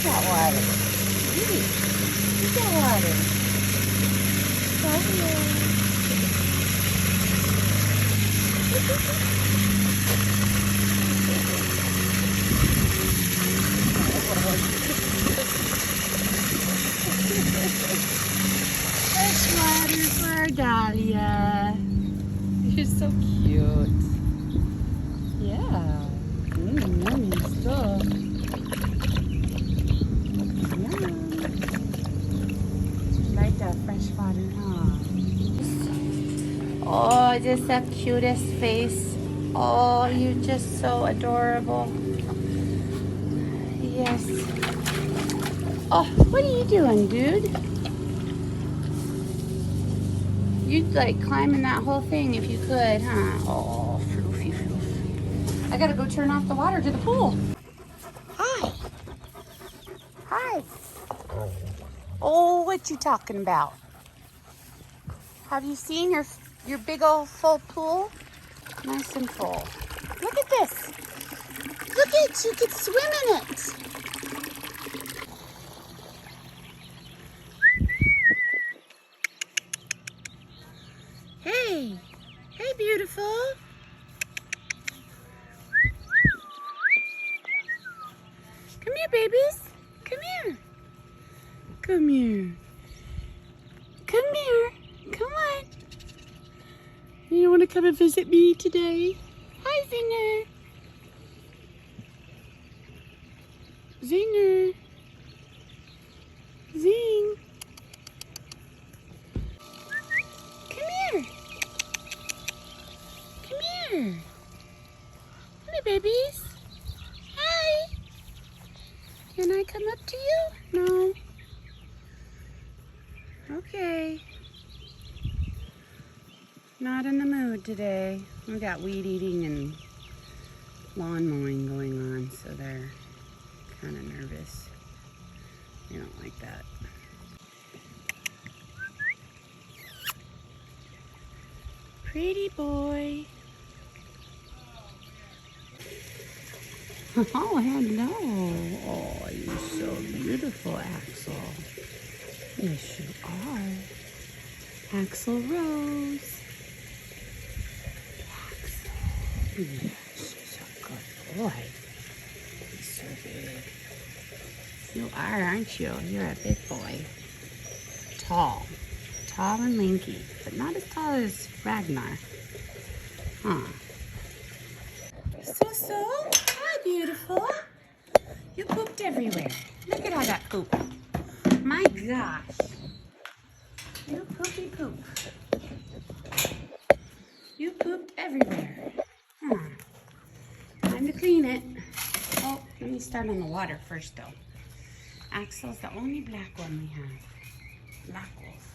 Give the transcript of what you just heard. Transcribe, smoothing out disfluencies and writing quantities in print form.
that water. Beauty. Look at that water. Fresh water for our Dahlia. You're so cute. Yeah. Yummy stuff. Yum. Like that fresh water, huh? Oh, just the cutest face. Oh, you're just so adorable. Yes. Oh, what are you doing, dude? You'd like climbing that whole thing if you could, huh? Oh, floofy floof. I gotta go turn off the water to the pool. Hi. Hi. Oh, what you talking about? Have you seen your big old full pool? Nice and full. Look at this. Look at you could swim in it. Hey. Hey, beautiful. Come here, babies. Come here. Come here. Come here. Come on. You want to come and visit me today? Hi, Zinger. Zinger. Zing. Come here. Come here. Come here, babies. Hi. Can I come up to you? No. Okay. Not in the mood today. We got weed eating and lawn mowing going on, so they're kind of nervous. They don't like that. Pretty boy. Oh, hello. Oh, you're so beautiful, Axel. Yes, you are. Axel Rose. Axel. Yes, he's a good boy. He's so big. You are, aren't you? You're a big boy. Tall. Tall and lanky, but not as tall as Ragnar. Huh. So, hi, beautiful. You pooped everywhere. Look at all that poop. My gosh. You poopy poop. You pooped everywhere. Huh. Time to clean it. Oh, let me start on the water first, though. Axel's the only black one we have. Black wolf.